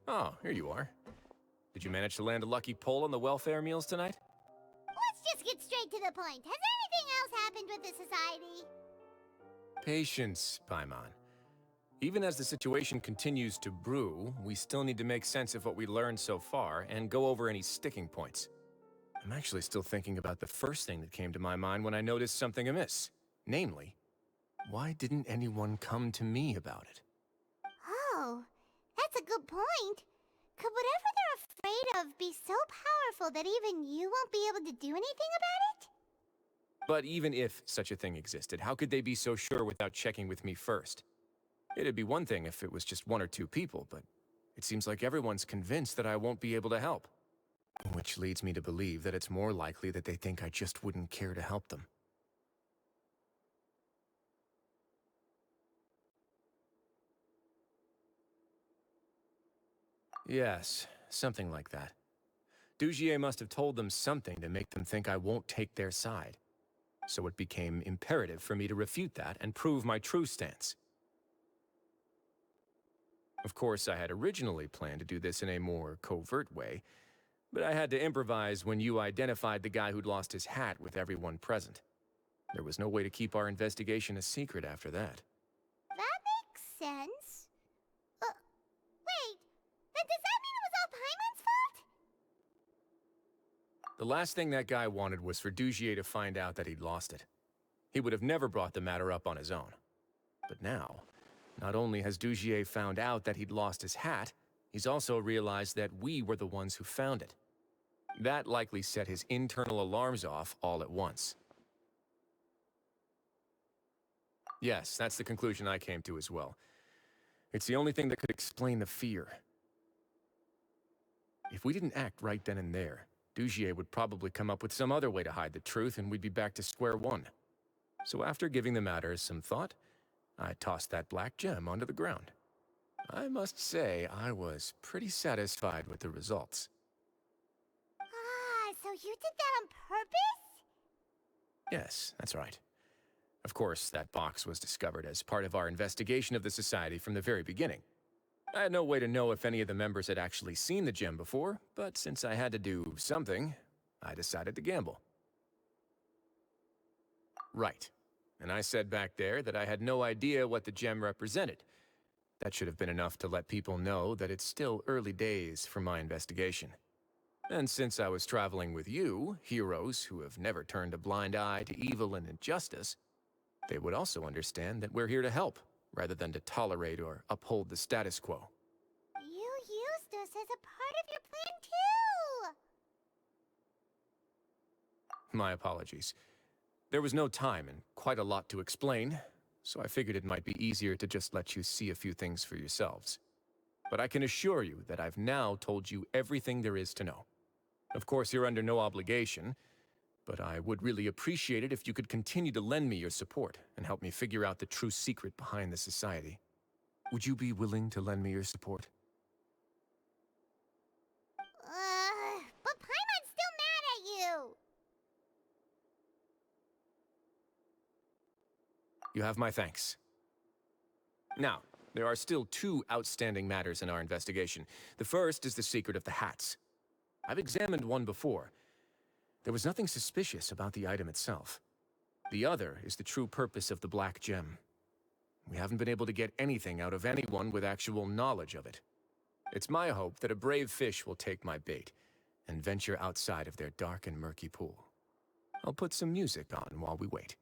Oh, here you are. Did you manage to land a lucky pull on the welfare meals tonight? Let's just get straight to the point. Has anything else happened with the society? Patience, Paimon. Even as the situation continues to brew, we still need to make sense of what we learned so far and go over any sticking points. I'm actually still thinking about the first thing that came to my mind when I noticed something amiss. Namely, why didn't anyone come to me about it? Oh, that's a good point. Could whatever they're afraid of be so powerful that even you won't be able to do anything about it? But even if such a thing existed, how could they be so sure without checking with me first? It'd be one thing if it was just one or two people, but it seems like everyone's convinced that I won't be able to help. Which leads me to believe that it's more likely that they think I just wouldn't care to help them. Yes, something like that. Dugier must have told them something to make them think I won't take their side. So it became imperative for me to refute that and prove my true stance. Of course, I had originally planned to do this in a more covert way, but I had to improvise when you identified the guy who'd lost his hat with everyone present. There was no way to keep our investigation a secret after that. That makes sense. Wait, then does that mean it was all Paimon's fault? The last thing that guy wanted was for Dugier to find out that he'd lost it. He would have never brought the matter up on his own. But now, not only has Dugier found out that he'd lost his hat, he's also realized that we were the ones who found it. That likely set his internal alarms off all at once. Yes, that's the conclusion I came to as well. It's the only thing that could explain the fear. If we didn't act right then and there, Dugier would probably come up with some other way to hide the truth and we'd be back to square one. So after giving the matter some thought, I tossed that black gem onto the ground. I must say, I was pretty satisfied with the results. Ah, so you did that on purpose? Yes, that's right. Of course, that box was discovered as part of our investigation of the Society from the very beginning. I had no way to know if any of the members had actually seen the gem before, but since I had to do something, I decided to gamble. Right. And I said back there that I had no idea what the gem represented. That should have been enough to let people know that it's still early days for my investigation. And since I was traveling with you, heroes who have never turned a blind eye to evil and injustice, they would also understand that we're here to help, rather than to tolerate or uphold the status quo. You used us as a part of your plan too! My apologies. There was no time and quite a lot to explain, so I figured it might be easier to just let you see a few things for yourselves. But I can assure you that I've now told you everything there is to know. Of course, you're under no obligation, but I would really appreciate it if you could continue to lend me your support and help me figure out the true secret behind the Society. Would you be willing to lend me your support? But Paimon's still mad at you! You have my thanks. Now, there are still two outstanding matters in our investigation. The first is the secret of the hats. I've examined one before. There was nothing suspicious about the item itself. The other is the true purpose of the black gem. We haven't been able to get anything out of anyone with actual knowledge of it. It's my hope that a brave fish will take my bait and venture outside of their dark and murky pool. I'll put some music on while we wait.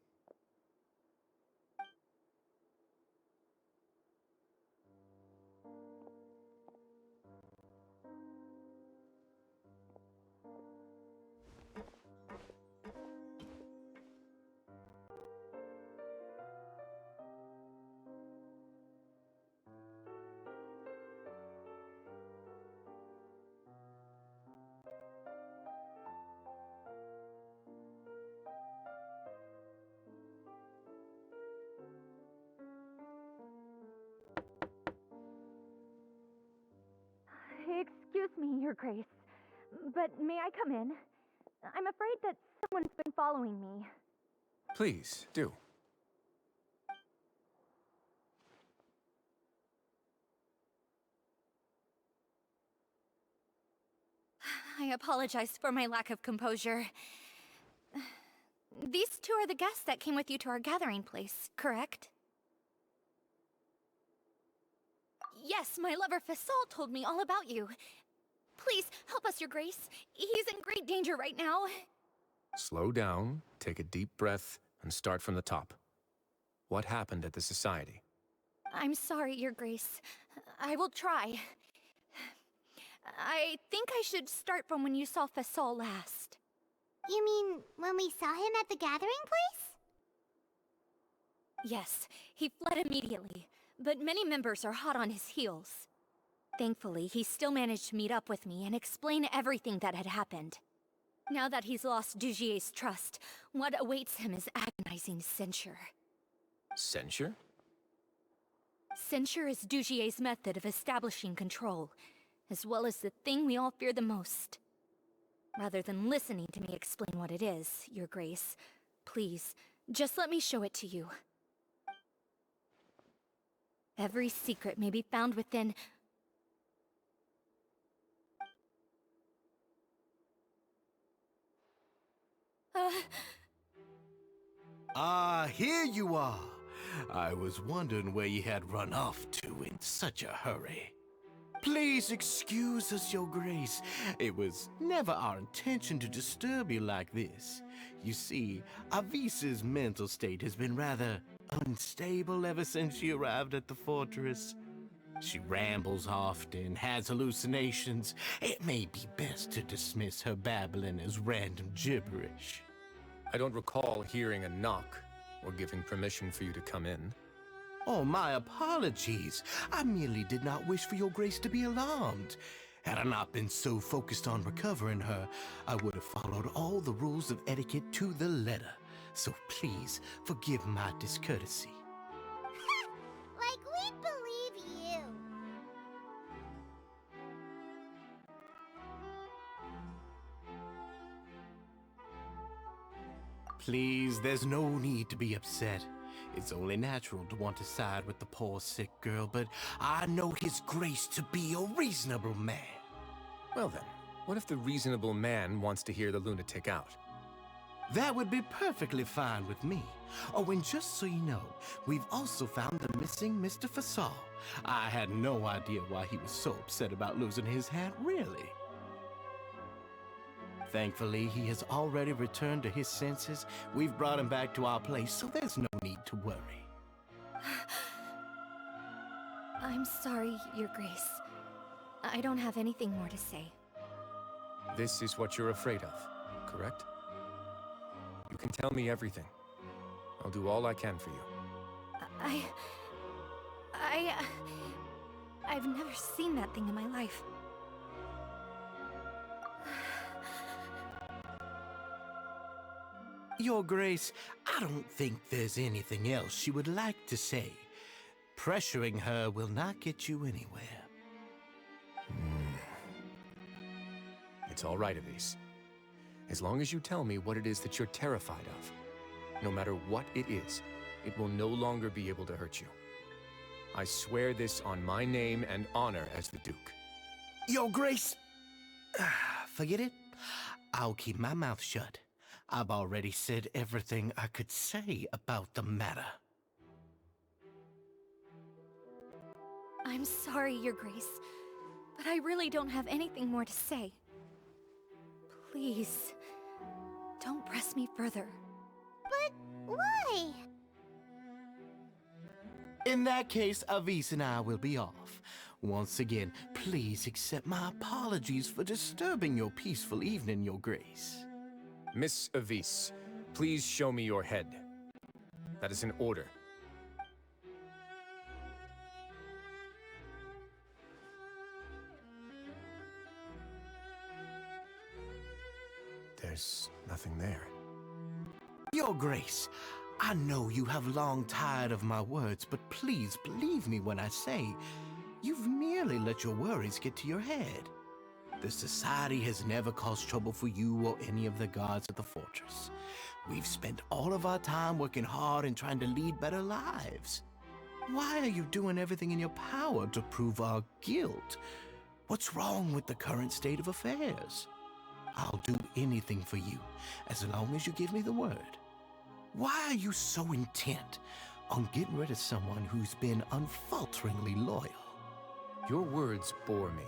Excuse me, Your Grace, but may I come in? I'm afraid that someone's been following me. Please, do. I apologize for my lack of composure. These two are the guests that came with you to our gathering place, correct? Yes, my lover Fasol told me all about you. Please, help us, Your Grace. He's in great danger right now. Slow down, take a deep breath, and start from the top. What happened at the Society? I'm sorry, Your Grace. I will try. I think I should start from when you saw Fasol last. You mean when we saw him at the gathering place? Yes, he fled immediately, but many members are hot on his heels. Thankfully, he still managed to meet up with me and explain everything that had happened. Now that he's lost Dugier's trust, what awaits him is agonizing censure. Censure? Censure is Dugier's method of establishing control, as well as the thing we all fear the most. Rather than listening to me explain what it is, Your Grace, please, just let me show it to you. Every secret may be found within... Here you are. I was wondering where you had run off to in such a hurry. Please excuse us, Your Grace. It was never our intention to disturb you like this. You see, Avisa's mental state has been rather unstable ever since she arrived at the fortress. She rambles often, has hallucinations. It may be best to dismiss her babbling as random gibberish. I don't recall hearing a knock or giving permission for you to come in. Oh, my apologies. I merely did not wish for Your Grace to be alarmed. Had I not been so focused on recovering her, I would have followed all the rules of etiquette to the letter. So please, forgive my discourtesy. Like we'd believe you. Please, there's no need to be upset. It's only natural to want to side with the poor sick girl, but I know His Grace to be a reasonable man. Well then, what if the reasonable man wants to hear the lunatic out? That would be perfectly fine with me. Oh, and just so you know, we've also found the missing Mr. Fasol. I had no idea why he was so upset about losing his hat, really. Thankfully, he has already returned to his senses. We've brought him back to our place, so there's no need to worry. I'm sorry, Your Grace. I don't have anything more to say. This is what you're afraid of, correct? You can tell me everything. I'll do all I can for you. I've never seen that thing in my life. Your Grace, I don't think there's anything else she would like to say. Pressuring her will not get you anywhere. It's all right, Elise. As long as you tell me what it is that you're terrified of, no matter what it is, it will no longer be able to hurt you. I swear this on my name and honor as the Duke. Your Grace! Forget it. I'll keep my mouth shut. I've already said everything I could say about the matter. I'm sorry, Your Grace, but I really don't have anything more to say. Please, don't press me further. But why? In that case, Avis and I will be off. Once again, please accept my apologies for disturbing your peaceful evening, Your Grace. Miss Avis, please show me your head. That is an order. There's nothing there. Your Grace, I know you have long tired of my words, but please believe me when I say you've merely let your worries get to your head. The Society has never caused trouble for you or any of the guards at the fortress. We've spent all of our time working hard and trying to lead better lives. Why are you doing everything in your power to prove our guilt? What's wrong with the current state of affairs? I'll do anything for you, as long as you give me the word. Why are you so intent on getting rid of someone who's been unfalteringly loyal? Your words bore me.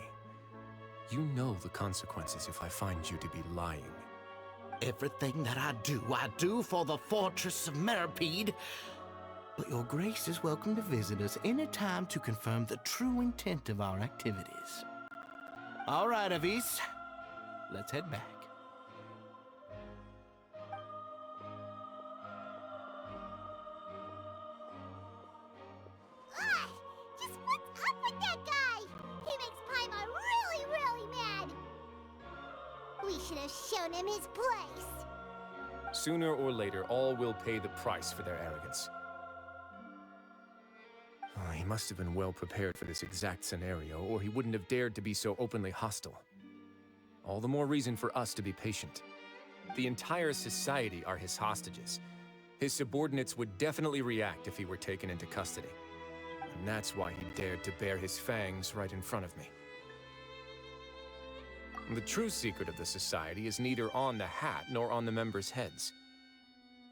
You know the consequences if I find you to be lying. Everything that I do for the Fortress of Meripede. But your grace is welcome to visit us any time to confirm the true intent of our activities. All right, Avis. Let's head back. Ugh! Just what's up with that guy? He makes Paimon really, really mad. We should have shown him his place. Sooner or later, all will pay the price for their arrogance. Oh, he must have been well prepared for this exact scenario, or he wouldn't have dared to be so openly hostile. All the more reason for us to be patient. The entire society are his hostages. His subordinates would definitely react if he were taken into custody. And that's why he dared to bare his fangs right in front of me. The true secret of the society is neither on the hat nor on the members' heads.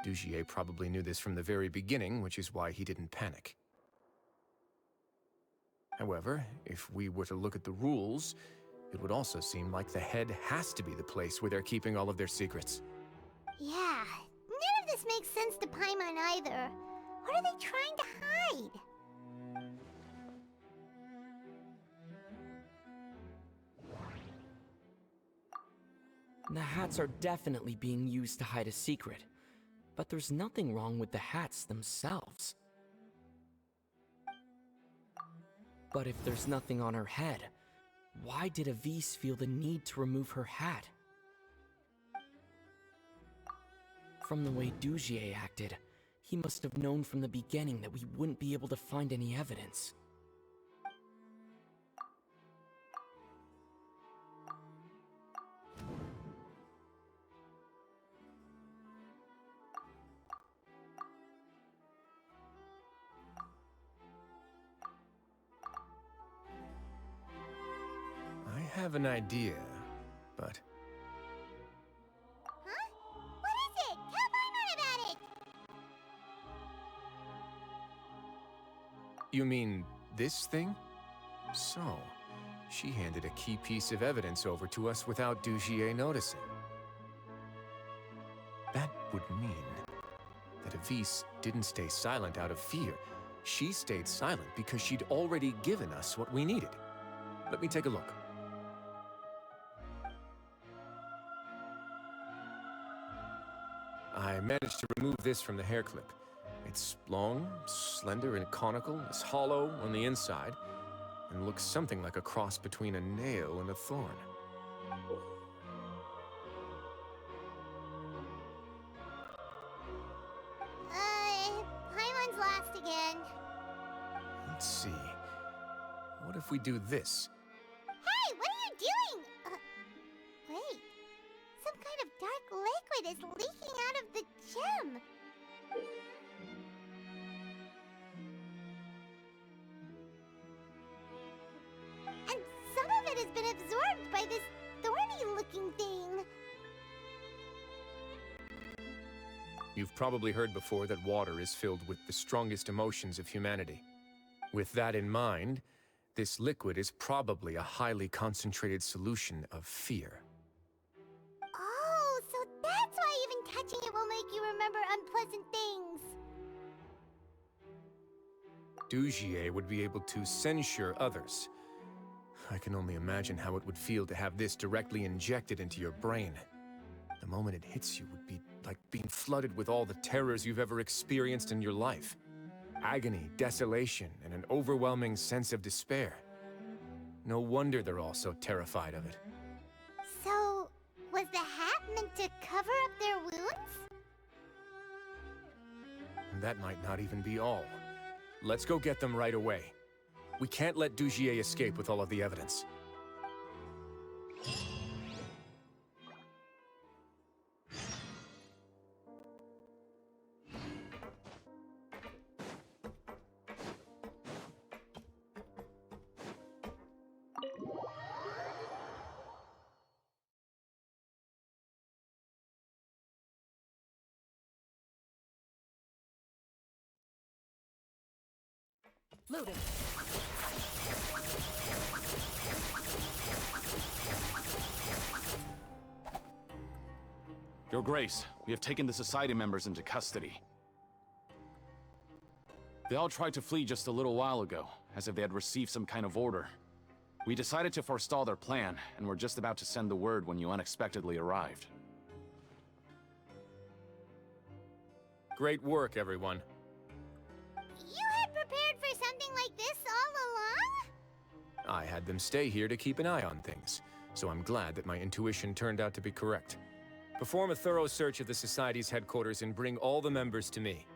Dugier probably knew this from the very beginning, which is why he didn't panic. However, if we were to look at the rules, it would also seem like the head has to be the place where they're keeping all of their secrets. Yeah, none of this makes sense to Paimon either. What are they trying to hide? The hats are definitely being used to hide a secret, but there's nothing wrong with the hats themselves. But if there's nothing on her head, why did Avis feel the need to remove her hat? From the way Dugier acted, he must have known from the beginning that we wouldn't be able to find any evidence. I have an idea, but... Huh? What is it? Tell Paimon about it! You mean this thing? So, she handed a key piece of evidence over to us without Dugier noticing. That would mean that Avis didn't stay silent out of fear. She stayed silent because she'd already given us what we needed. Let me take a look. I managed to remove this from the hair clip. It's long, slender, and conical, it's hollow on the inside, and looks something like a cross between a nail and a thorn. Paimon's last again. Let's see. What if we do this? Hey, what are you doing? Wait. Some kind of dark liquid is leaking out of the gem. And some of it has been absorbed by this thorny-looking thing. You've probably heard before that water is filled with the strongest emotions of humanity. With that in mind, this liquid is probably a highly concentrated solution of fear. Oh, so that's why even touching it will make you remember unpleasant things. Dugier would be able to censure others. I can only imagine how it would feel to have this directly injected into your brain. The moment it hits you would be like being flooded with all the terrors you've ever experienced in your life. Agony, desolation, and an overwhelming sense of despair. No wonder they're all so terrified of it. So, was the hat meant to cover up their wounds? That might not even be all. Let's go get them right away. We can't let Dugier escape with all of the evidence. Loading. Your Grace, we have taken the Society members into custody. They all tried to flee just a little while ago, as if they had received some kind of order. We decided to forestall their plan, and were just about to send the word when you unexpectedly arrived. Great work, everyone. You had prepared for something like this all along? I had them stay here to keep an eye on things, so I'm glad that my intuition turned out to be correct. Perform a thorough search of the Society's headquarters and bring all the members to me.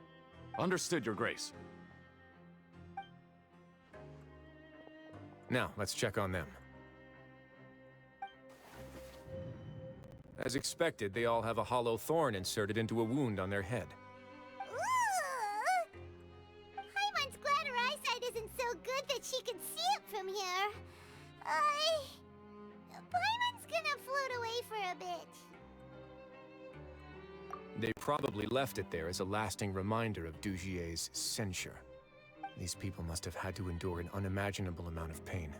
Understood, Your Grace. Now, let's check on them. As expected, they all have a hollow thorn inserted into a wound on their head. Ooh! Paimon's glad her eyesight isn't so good that she can see it from here. Paimon's gonna float away for a bit. They probably left it there as a lasting reminder of Dugier's censure. These people must have had to endure an unimaginable amount of pain.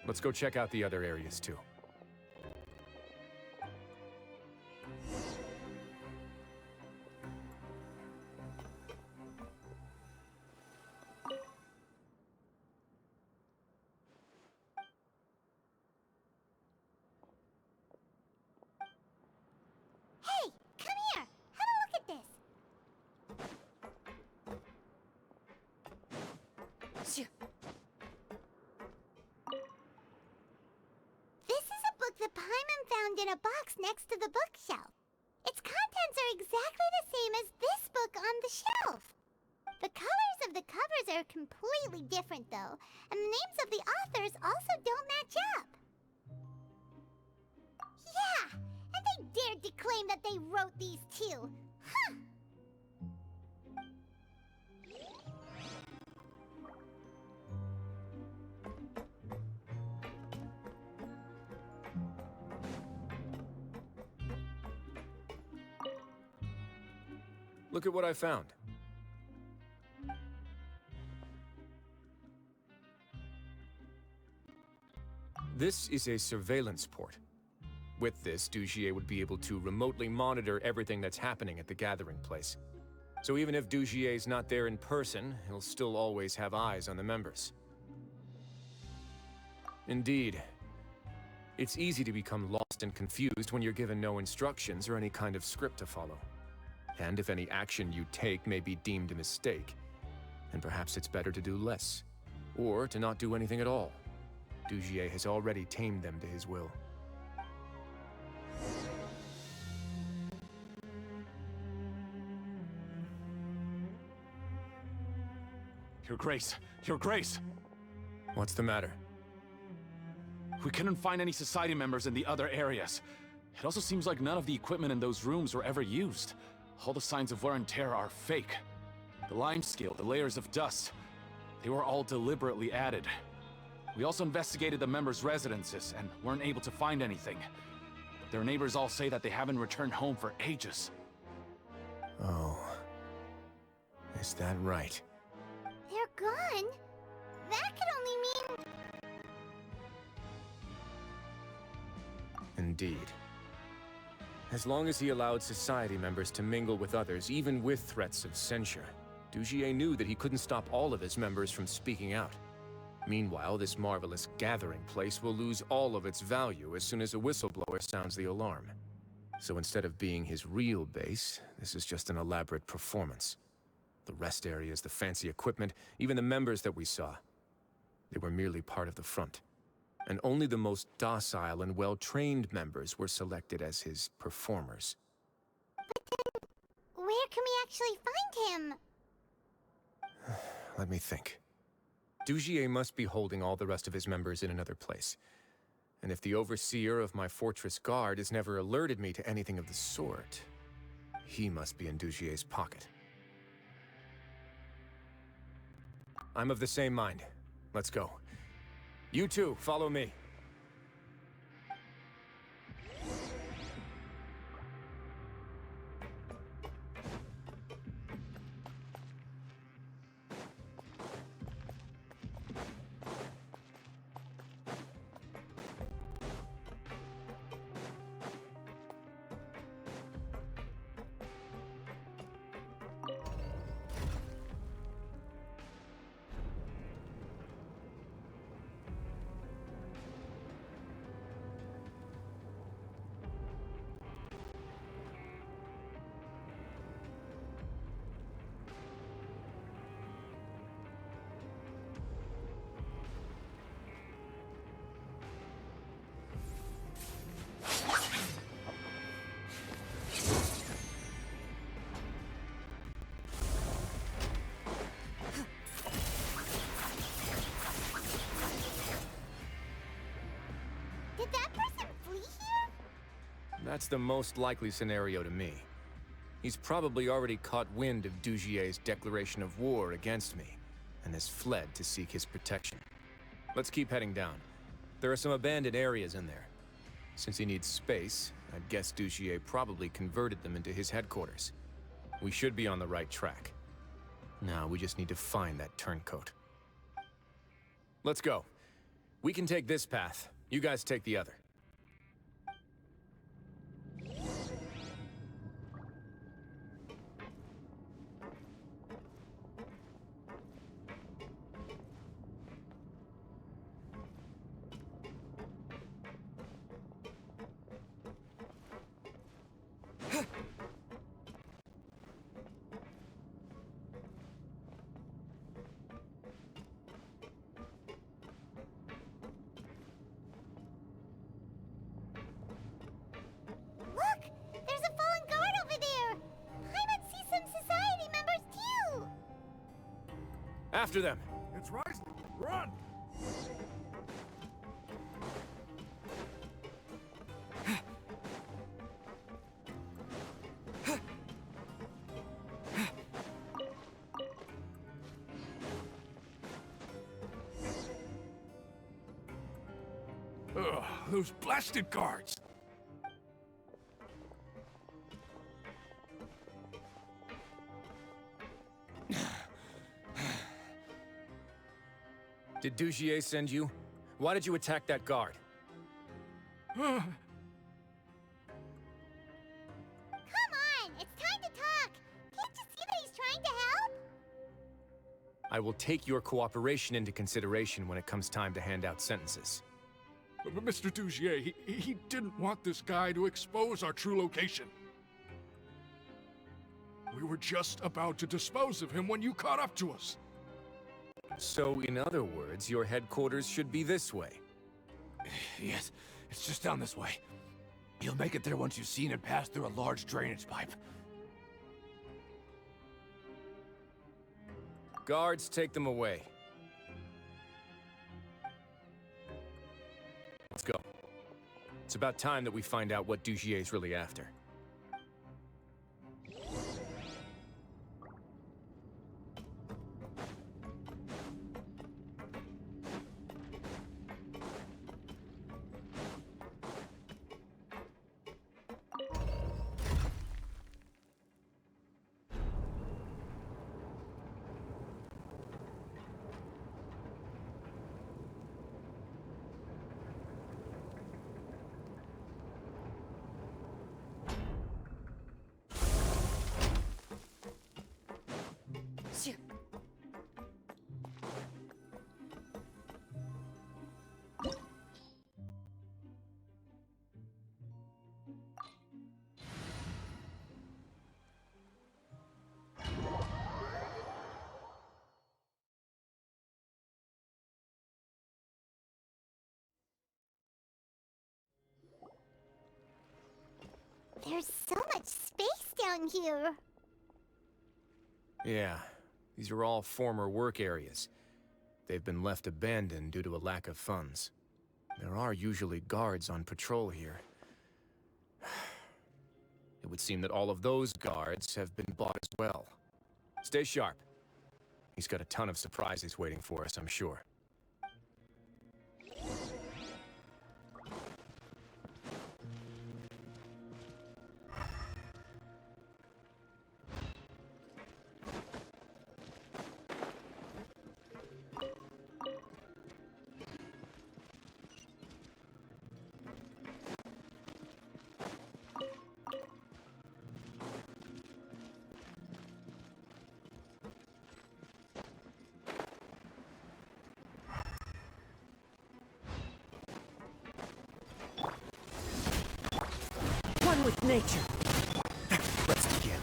Let's go check out the other areas too. Hey, come here. Have a look at this. Shoo. This is a book that Paimon found in a box next to the bookshelf. Its contents are exactly the same as this book on the shelf. The colors of the covers are completely different, though, and the names of the authors also don't match up. Yeah, and they dared to claim that they wrote these too. Huh! Look at what I found. This is a surveillance port. With this, Dugier would be able to remotely monitor everything that's happening at the gathering place. So even if Dugier's not there in person, he'll still always have eyes on the members. Indeed. It's easy to become lost and confused when you're given no instructions or any kind of script to follow. And if any action you take may be deemed a mistake, then perhaps it's better to do less, or to not do anything at all. Dugier has already tamed them to his will. Your Grace! Your Grace! What's the matter? We couldn't find any Society members in the other areas. It also seems like none of the equipment in those rooms were ever used. All the signs of wear and tear are fake. The lime scale, the layers of dust, they were all deliberately added. We also investigated the members' residences and weren't able to find anything. Their neighbors all say that they haven't returned home for ages. Oh. Is that right? They're gone? That could only mean... Indeed. As long as he allowed Society members to mingle with others, even with threats of censure, Dugier knew that he couldn't stop all of his members from speaking out. Meanwhile, this marvelous gathering place will lose all of its value as soon as a whistleblower sounds the alarm. So instead of being his real base, this is just an elaborate performance. The rest areas, the fancy equipment, even the members that we saw, they were merely part of the front. And only the most docile and well-trained members were selected as his performers. Where can we actually find him? Let me think. Dugier must be holding all the rest of his members in another place. And if the overseer of my fortress guard has never alerted me to anything of the sort, he must be in Dugier's pocket. I'm of the same mind. Let's go. You two, follow me. That's the most likely scenario to me. He's probably already caught wind of Dugier's declaration of war against me, and has fled to seek his protection. Let's keep heading down. There are some abandoned areas in there. Since he needs space, I'd guess Dugier probably converted them into his headquarters. We should be on the right track. Now we just need to find that turncoat. Let's go. We can take this path. You guys take the other. Look! There's a fallen guard over there! Paimon sees some society members too! After them! It's Wriothesley. Run! Ugh, those blasted guards! Did Dugier send you? Why did you attack that guard? Come on! It's time to talk! Can't you see that he's trying to help? I will take your cooperation into consideration when it comes time to hand out sentences. But Mr. Dugier, he didn't want this guy to expose our true location. We were just about to dispose of him when you caught up to us. So, in other words, your headquarters should be this way. Yes, it's just down this way. You'll make it there once you've seen it pass through a large drainage pipe. Guards, take them away. Let's go. It's about time that we find out what Dugier's really after. There's so much space down here. Yeah, these are all former work areas. They've been left abandoned due to a lack of funds. There are usually guards on patrol here. It would seem that all of those guards have been bought as well. Stay sharp. He's got a ton of surprises waiting for us, I'm sure. One with nature. Let's begin.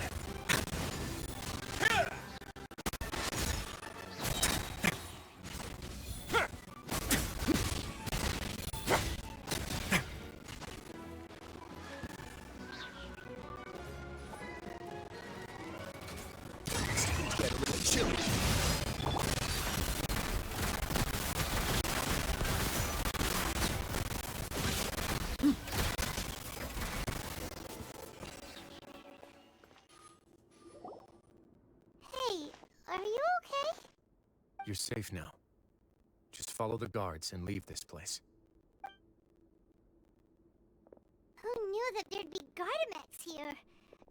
Get a little chilly. You're safe now. Just follow the guards and leave this place. Who knew that there'd be Gardamex here?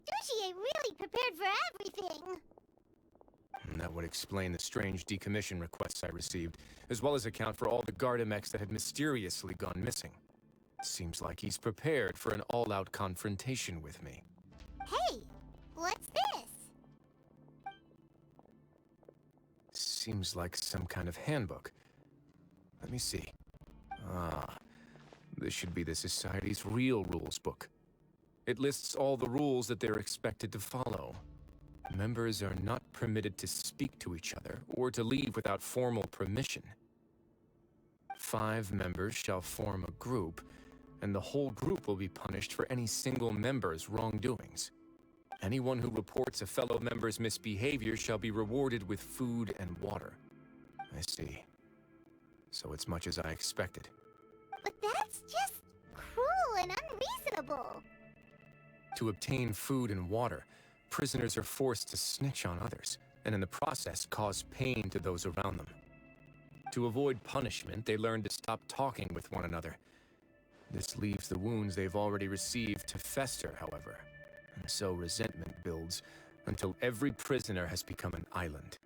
Dujier really prepared for everything. And that would explain the strange decommission requests I received, as well as account for all the Gardamex that had mysteriously gone missing. Seems like he's prepared for an all-out confrontation with me. Hey, what's this? Seems like some kind of handbook. Let me see. Ah, this should be the Society's real rules book. It lists all the rules that they're expected to follow. Members are not permitted to speak to each other or to leave without formal permission. 5 members shall form a group, and the whole group will be punished for any single member's wrongdoings. Anyone who reports a fellow member's misbehavior shall be rewarded with food and water. I see. So it's much as I expected. But that's just cruel and unreasonable. To obtain food and water, prisoners are forced to snitch on others, and in the process cause pain to those around them. To avoid punishment, they learn to stop talking with one another. This leaves the wounds they've already received to fester, however, and so resentment builds until every prisoner has become an island.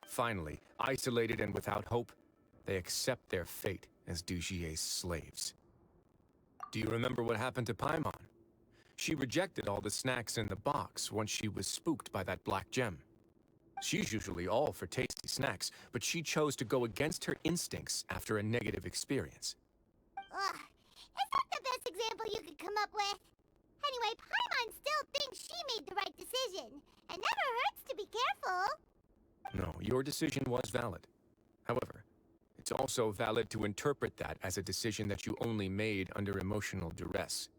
Finally, isolated and without hope, they accept their fate as Dujier's slaves. Do you remember what happened to Paimon? She rejected all the snacks in the box once she was spooked by that black gem. She's usually all for tasty snacks, but she chose to go against her instincts after a negative experience. Ugh, is that the best example you could come up with? Anyway, Paimon still thinks she made the right decision. It never hurts to be careful. No, your decision was valid. However, it's also valid to interpret that as a decision that you only made under emotional duress.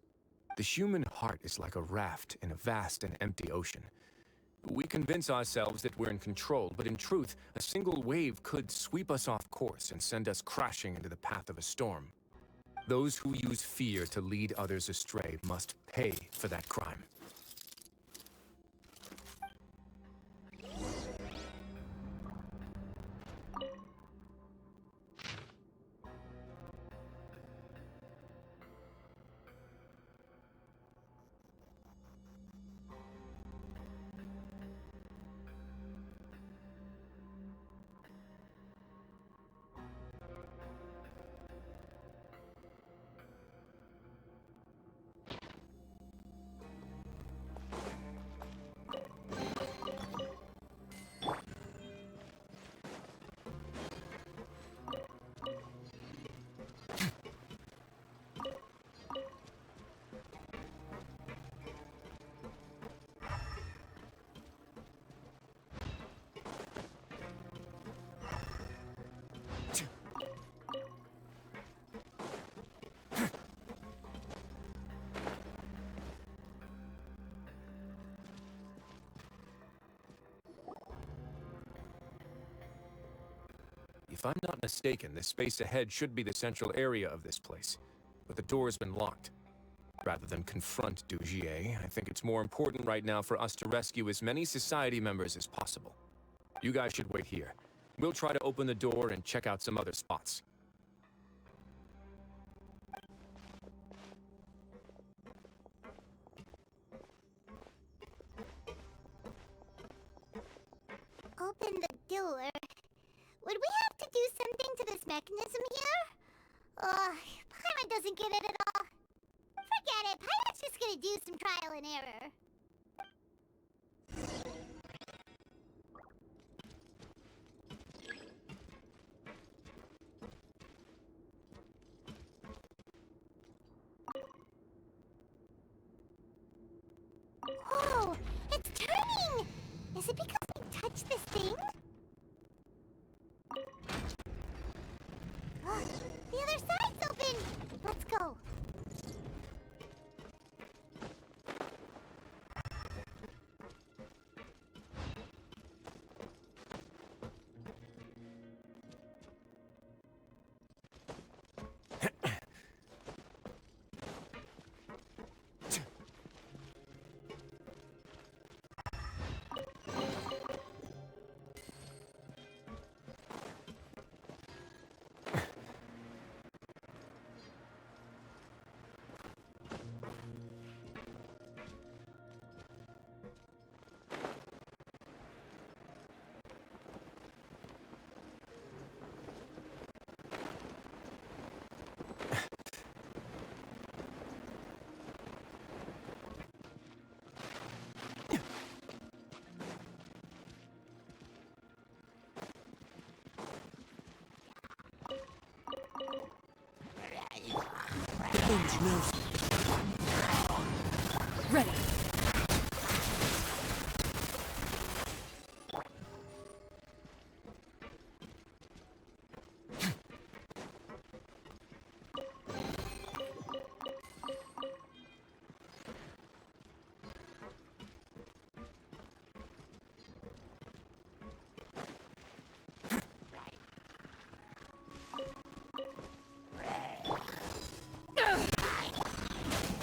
The human heart is like a raft in a vast and empty ocean. We convince ourselves that we're in control, but in truth, a single wave could sweep us off course and send us crashing into the path of a storm. Those who use fear to lead others astray must pay for that crime. If I'm not mistaken, the space ahead should be the central area of this place, but the door's been locked. Rather than confront Dujier, I think it's more important right now for us to rescue as many Society members as possible. You guys should wait here. We'll try to open the door and check out some other spots. Open the door. Would we have to do something to this mechanism here? Paimon doesn't get it at all. Forget it. Paimon's just gonna do some trial and error. Whoa! It's turning! Is it because we touched this thing? The other side's open! Let's go. Strange nose. Ready.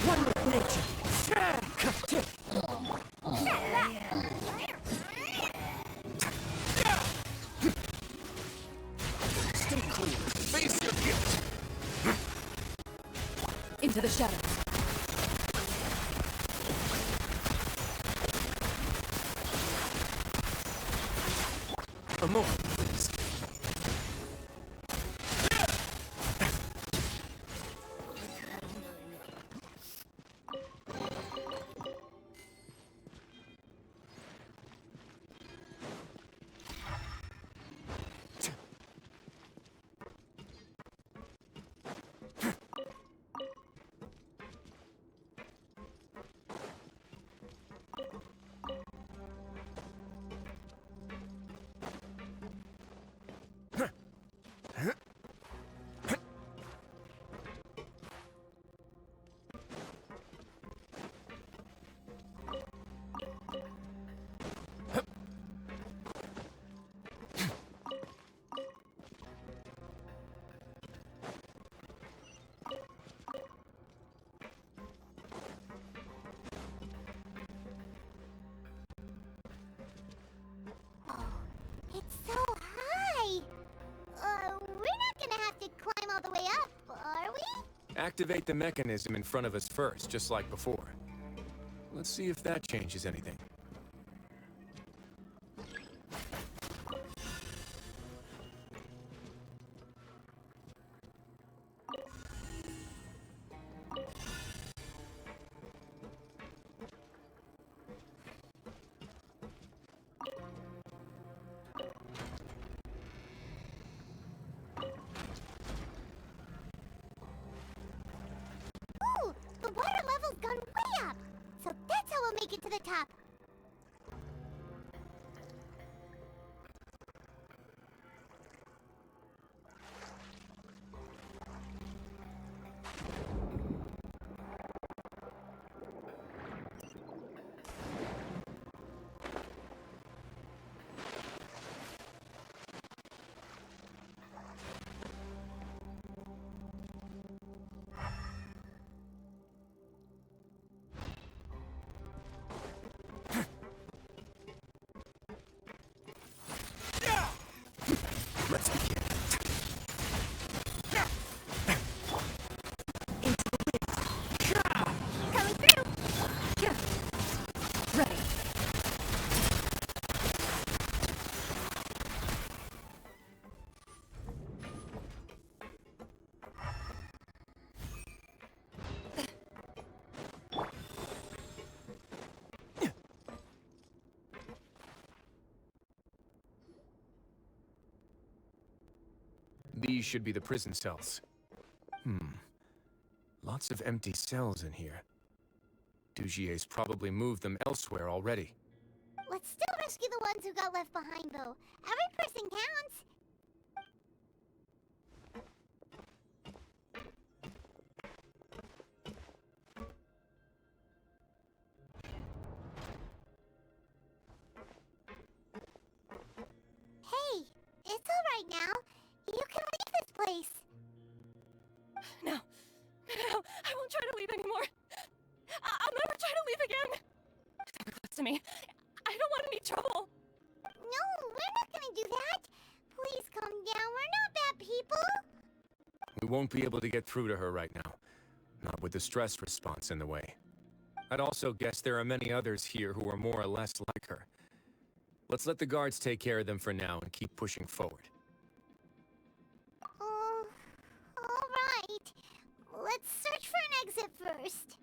One with nature. Stay cool. Face your guilt. Into the shadows. A moment, please. It's so high! We're not gonna have to climb all the way up, are we? Activate the mechanism in front of us first, just like before. Let's see if that changes anything. Ooh, the water level's gone way up! So that's how we'll make it to the top. Let's begin. Coming through! Ready. These should be the prison cells. Lots of empty cells in here. Dugier's probably moved them elsewhere already. Let's still rescue the ones who got left behind, though. Every person counts. Hey, it's all right now. You can leave this place. No. No, I won't try to leave anymore. I'll never try to leave again. Never close to me. I don't want any trouble. No, we're not gonna do that. Please calm down. We're not bad people. We won't be able to get through to her right now. Not with the stress response in the way. I'd also guess there are many others here who are more or less like her. Let's let the guards take care of them for now and keep pushing forward. Oh, all right. Let's search for an exit first.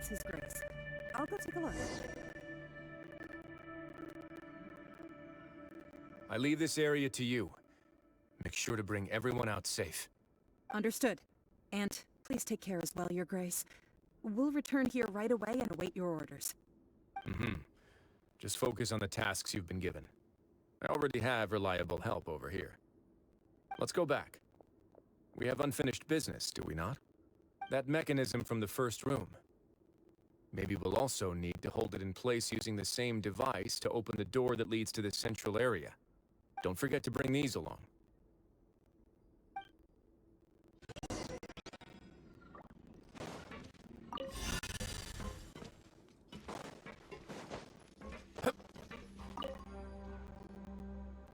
it's His Grace. I'll go take a look. I leave this area to you. Make sure to bring everyone out safe. Understood. And please take care as well, Your Grace. We'll return here right away and await your orders. Just focus on the tasks you've been given. I already have reliable help over here. Let's go back. We have unfinished business, do we not? That mechanism from the first room. Maybe we'll also need to hold it in place using the same device to open the door that leads to the central area. Don't forget to bring these along.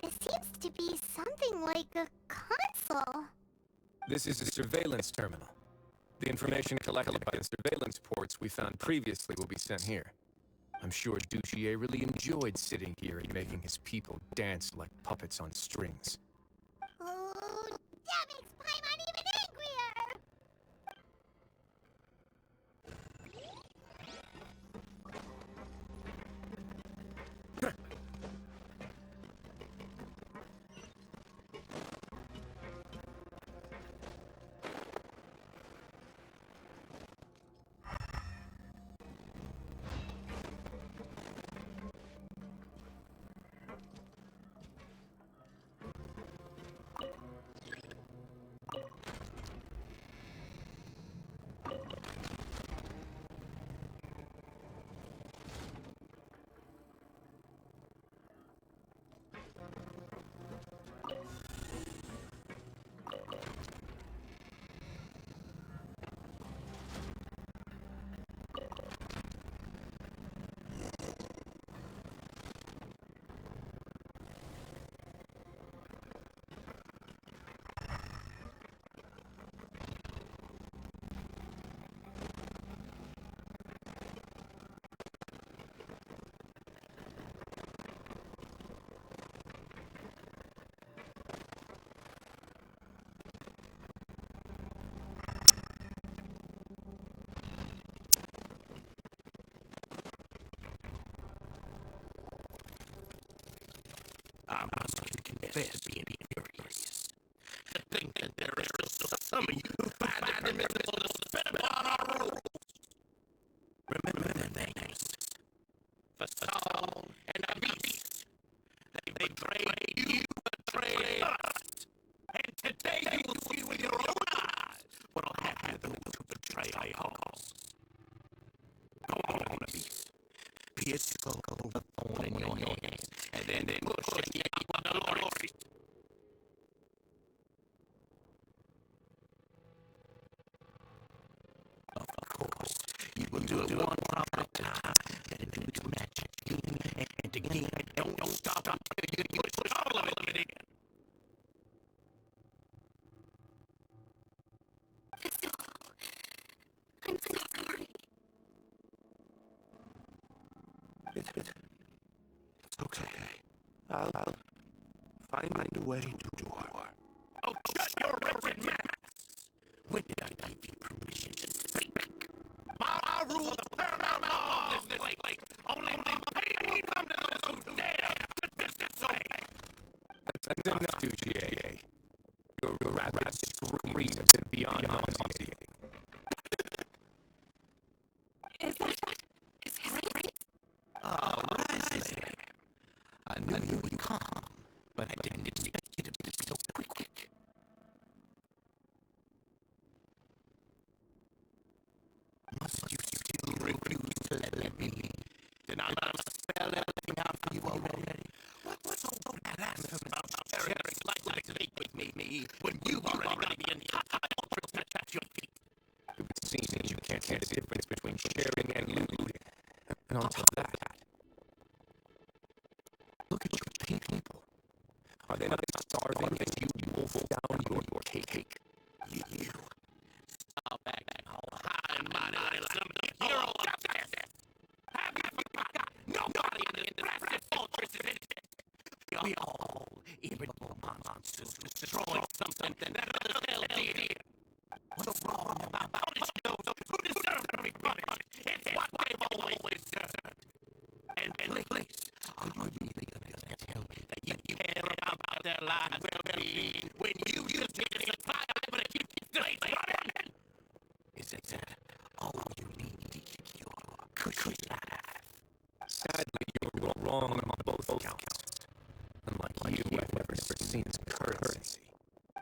It seems to be something like a console. This is a surveillance terminal. The information collected by the surveillance ports we found previously will be sent here. I'm sure Duchier really enjoyed sitting here and making his people dance like puppets on strings. Oh, that makes Paimon even angrier! I must confess being furious. To think that there is still some of you who find it permissible to spit upon our rules. Remember the names. For Saul and the beast. They betrayed you, betrayed us. And today you will see with your own eyes what'll happen to those who betray our cause. Go on, beast. Be a skull of a thorn in your hand. And then push it out the Lord. Of course, you will do it one drop at a time, and do its magic again and again. Don't stop until you push all of it in. I'm so sorry. It's okay. I'll find a way to do her. Oh, shut your wretched mouth! When did I give you permission to speak? My rules are paramount law in this place. Only pain come to those who dare to disobey. That's enough, Duchier. Your rapid screams have been beyond nauseating. Is that right? Oh, Wriothesley. I knew you would come, but I didn't expect you to be so quick. Must you still refuse to let me? Did I not spell everything out for you already? What's so badass about sharing life to take with me when you've already got the entire truth at your feet? It would seem that you can't see the difference between sharing and looting. And on top of that, look at your people. Are they not starving as you wolf down your cake? You stop acting all high and mighty like some hero of justice. Have you forgot? Nobody in the impressive fortress is in it. We all irritable monsters destroying something that others held dear. What's wrong about punishing those who deserve to be punished? It's lives will be when you use me to supply but to keep the place running? Is that all you need to keep your cushy life? Sadly, you're wrong on both counts. Unlike you, I've never seen currency.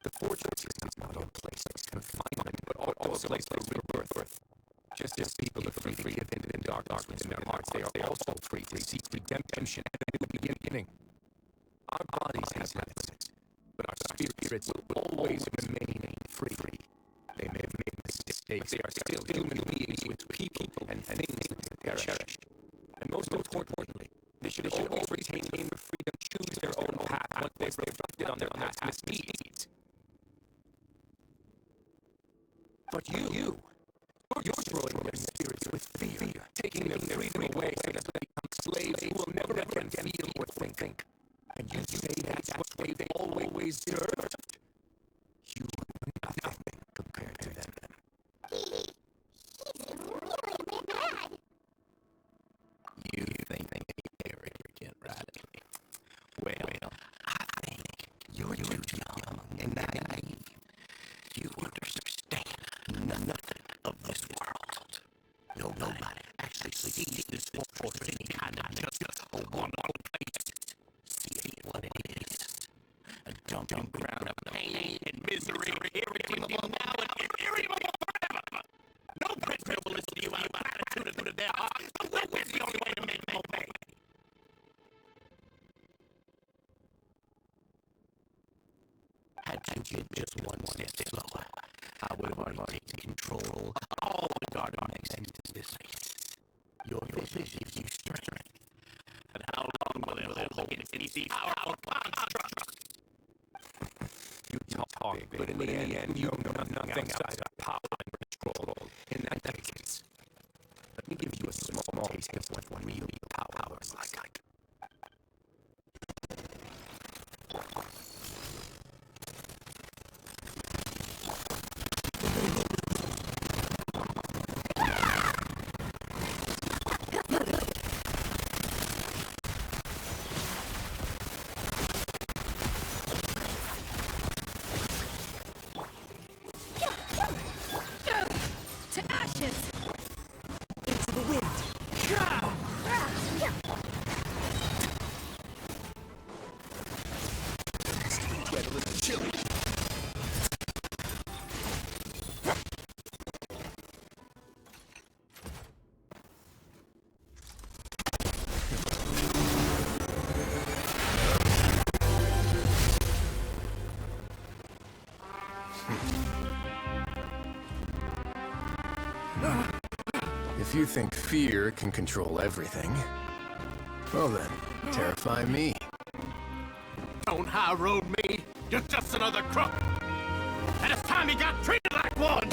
The fortress is not a place of confinement, but also a place of rebirth. Just as people are free to give in the darkness within their hearts, they are also free to seek redemption and a new beginning. Our bodies have limits, but our spirits will always remain free. They may have made mistakes. They are still human beings with people and things that they cherish. And most importantly, they should always retain the freedom to choose their own path once they've reflected on their past misdeeds. But you're destroying their spirits with fear, taking their freedom away so that they become slaves who will never again feel or think. And you say that's what they've always deserved? You are nothing compared to them. He's really bad. You think they arrogant, right? Well, I think you're too young and naive. You understand nothing of this world. Nobody actually sees this fortress as any kind of just a one-off place. See what it is. A dumping ground of pain and misery, irredeemable now and irredeemable forever. No prisoner will listen to you out of gratitude of their heart. The whip is the only way to make them obey. Had you been just one step slower, I would have already taken control of all the guard connections to this place. Your vision gives you strength. And how long will it hold against these powerful constructs? You talk big, but in the end, you know nothing outside of power and control. In that case, let me give you a small taste of what real power is like. To ashes! Into the wind! Get a little chilly. If you think fear can control everything, well then, terrify me. Don't high road me. You're just another crook. And it's time you got treated like one.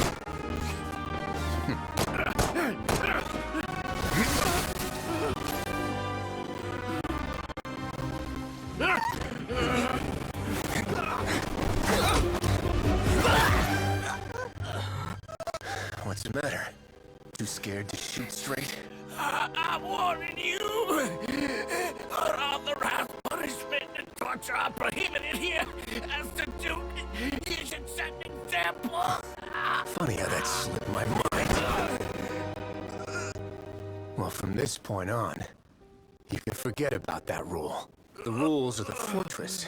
What's the matter? Too scared to shoot straight? I'm warning you. Unauthorized punishment and torture are prohibited here. As the Duke, you should set an example. Funny how that slipped my mind. Well, from this point on, you can forget about that rule. The rules of the fortress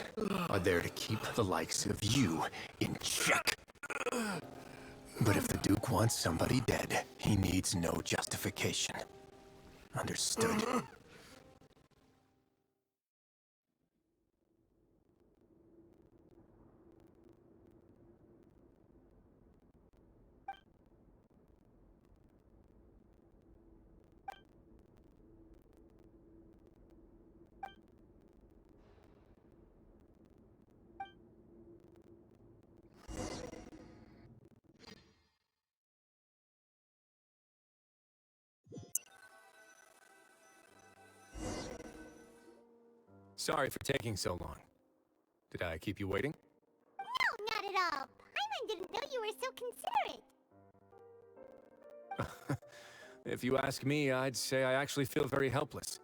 are there to keep the likes of you in check. But if the Duke wants somebody dead, he needs no justification. Understood? Sorry for taking so long. Did I keep you waiting? No, not at all. Paimon didn't know you were so considerate. If you ask me, I'd say I actually feel very helpless.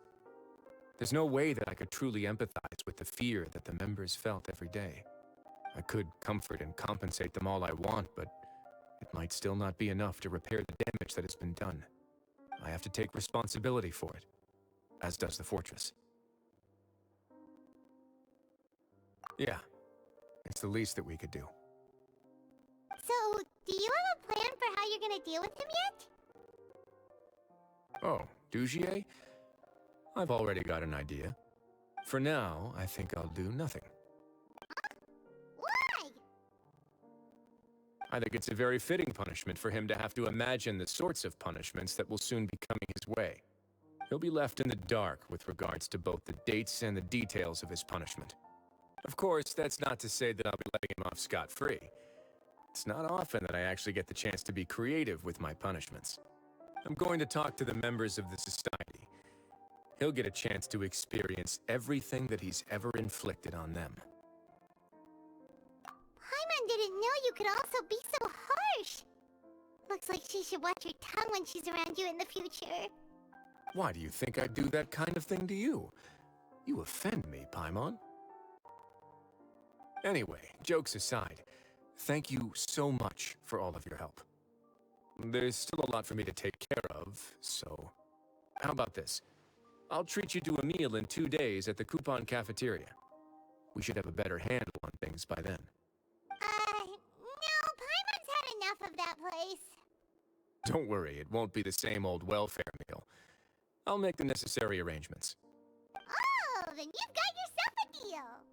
There's no way that I could truly empathize with the fear that the members felt every day. I could comfort and compensate them all I want, but it might still not be enough to repair the damage that has been done. I have to take responsibility for it, as does the fortress. Yeah, it's the least that we could do. So, do you have a plan for how you're gonna deal with him yet? Oh, Dugier? I've already got an idea. For now, I think I'll do nothing. Why? I think it's a very fitting punishment for him to have to imagine the sorts of punishments that will soon be coming his way. He'll be left in the dark with regards to both the dates and the details of his punishment. Of course, that's not to say that I'll be letting him off scot-free. It's not often that I actually get the chance to be creative with my punishments. I'm going to talk to the members of the society. He'll get a chance to experience everything that he's ever inflicted on them. Paimon didn't know you could also be so harsh. Looks like she should watch her tongue when she's around you in the future. Why do you think I'd do that kind of thing to you? You offend me, Paimon. Anyway, jokes aside, thank you so much for all of your help. There's still a lot for me to take care of, so how about this? I'll treat you to a meal in 2 days at the Coupon Cafeteria. We should have a better handle on things by then. No, Paimon's had enough of that place. Don't worry, it won't be the same old welfare meal. I'll make the necessary arrangements. Oh, then you've got yourself a deal.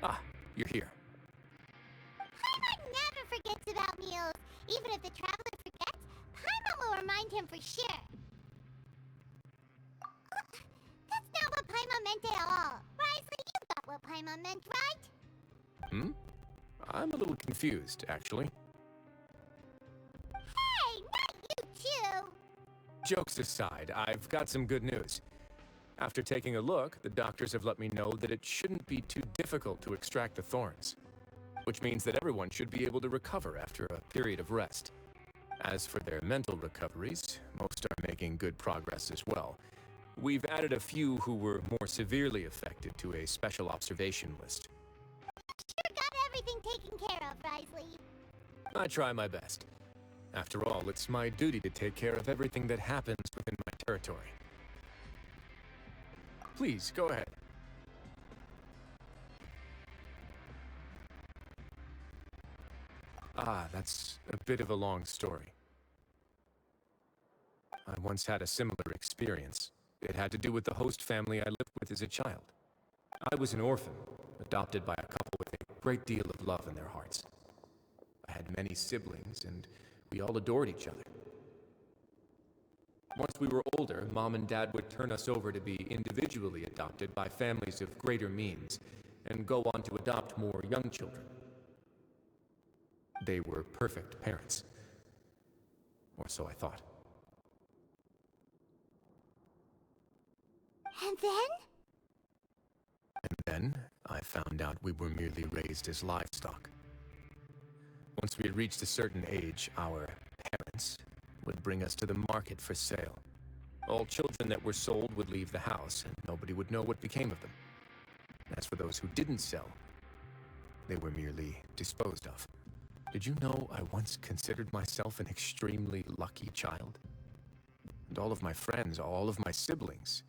Ah, you're here. Paimon never forgets about meals. Even if the traveler forgets, Paimon will remind him for sure. That's not what Paimon meant at all. Wriothesley, you got what Paimon meant, right? I'm a little confused, actually. Hey, not you too! Jokes aside, I've got some good news. After taking a look, the doctors have let me know that it shouldn't be too difficult to extract the thorns, which means that everyone should be able to recover after a period of rest. As for their mental recoveries, most are making good progress as well. We've added a few who were more severely affected to a special observation list. Sure got everything taken care of, Wriothesley. I try my best. After all, it's my duty to take care of everything that happens within my territory. Please, go ahead. Ah, that's a bit of a long story. I once had a similar experience. It had to do with the host family I lived with as a child. I was an orphan, adopted by a couple with a great deal of love in their hearts. I had many siblings, and we all adored each other. Once we were older, Mom and Dad would turn us over to be individually adopted by families of greater means, and go on to adopt more young children. They were perfect parents. Or so I thought. And then? And then, I found out we were merely raised as livestock. Once we had reached a certain age, our parents would bring us to the market for sale. All children that were sold would leave the house, and nobody would know what became of them. As for those who didn't sell, they were merely disposed of. Did you know I once considered myself an extremely lucky child? And all of my friends, all of my siblings,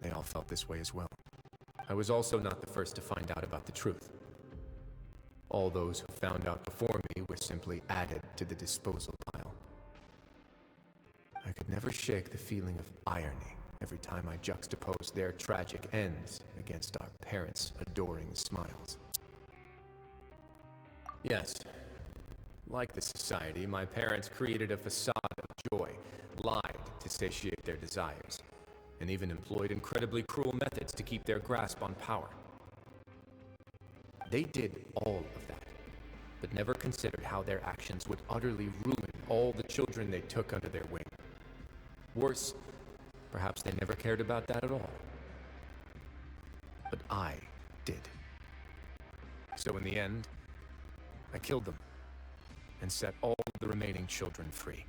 they all felt this way as well. I was also not the first to find out about the truth. All those who found out before me were simply added to the disposal pile. I could never shake the feeling of irony every time I juxtaposed their tragic ends against our parents' adoring smiles. Yes, like the society, my parents created a facade of joy, lied to satiate their desires, and even employed incredibly cruel methods to keep their grasp on power. They did all of that, but never considered how their actions would utterly ruin all the children they took under their wing. Worse, perhaps they never cared about that at all. But I did. So in the end, I killed them and set all the remaining children free.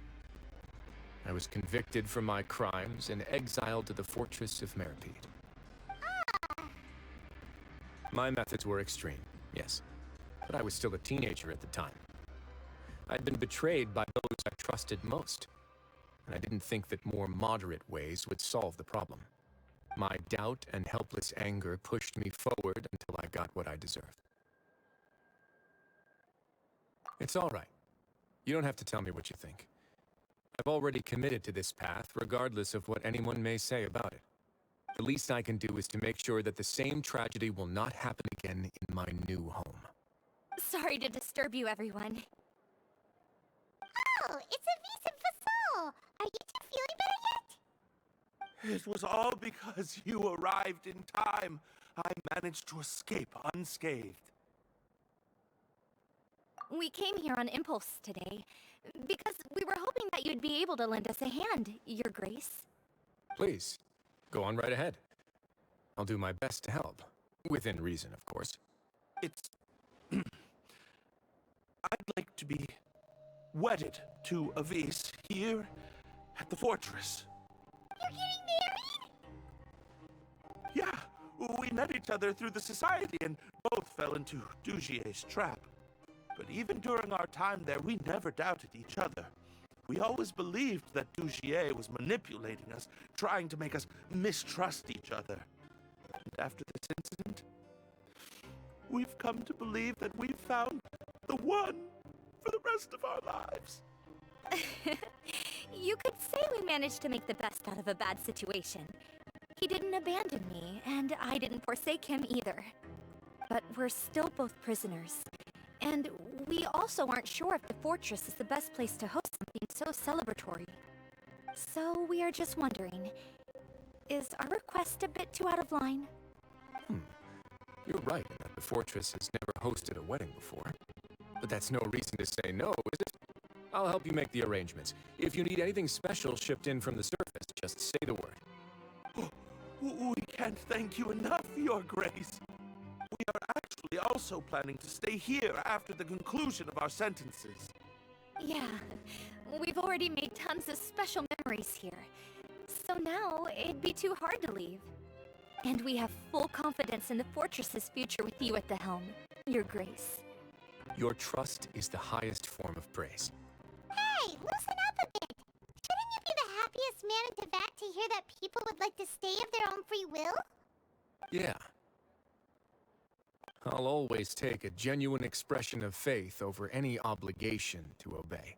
I was convicted for my crimes and exiled to the fortress of Meripede. My methods were extreme, yes, but I was still a teenager at the time. I'd been betrayed by those I trusted most, and I didn't think that more moderate ways would solve the problem. My doubt and helpless anger pushed me forward until I got what I deserved. It's all right. You don't have to tell me what you think. I've already committed to this path, regardless of what anyone may say about it. The least I can do is to make sure that the same tragedy will not happen again in my new home. Sorry to disturb you, everyone. Oh, it's Avis and Fasol! Are you two feeling better yet? It was all because you arrived in time. I managed to escape unscathed. We came here on impulse today, because we were hoping that you'd be able to lend us a hand, Your Grace. Please, go on right ahead. I'll do my best to help. Within reason, of course. It's... I'd like to be wedded to Avis here at the fortress. You're getting married? Yeah, we met each other through the society and both fell into Dugier's trap. But even during our time there, we never doubted each other. We always believed that Dugier was manipulating us, trying to make us mistrust each other. And after this incident, we've come to believe that we've found the one for the rest of our lives. You could say we managed to make the best out of a bad situation. He didn't abandon me, and I didn't forsake him either. But we're still both prisoners. And we also aren't sure if the fortress is the best place to host something so celebratory. So we are just wondering, is our request a bit too out of line? You're right in that the fortress has never hosted a wedding before. But that's no reason to say no, is it? I'll help you make the arrangements. If you need anything special shipped in from the surface, just say the word. We can't thank you enough, Your Grace. We are actually also planning to stay here after the conclusion of our sentences. Yeah, we've already made tons of special memories here. So now, it'd be too hard to leave. And we have full confidence in the fortress's future with you at the helm, Your Grace. Your trust is the highest form of praise. Hey, loosen up a bit! Shouldn't you be the happiest man in Teyvat to hear that people would like to stay of their own free will? Yeah. I'll always take a genuine expression of faith over any obligation to obey.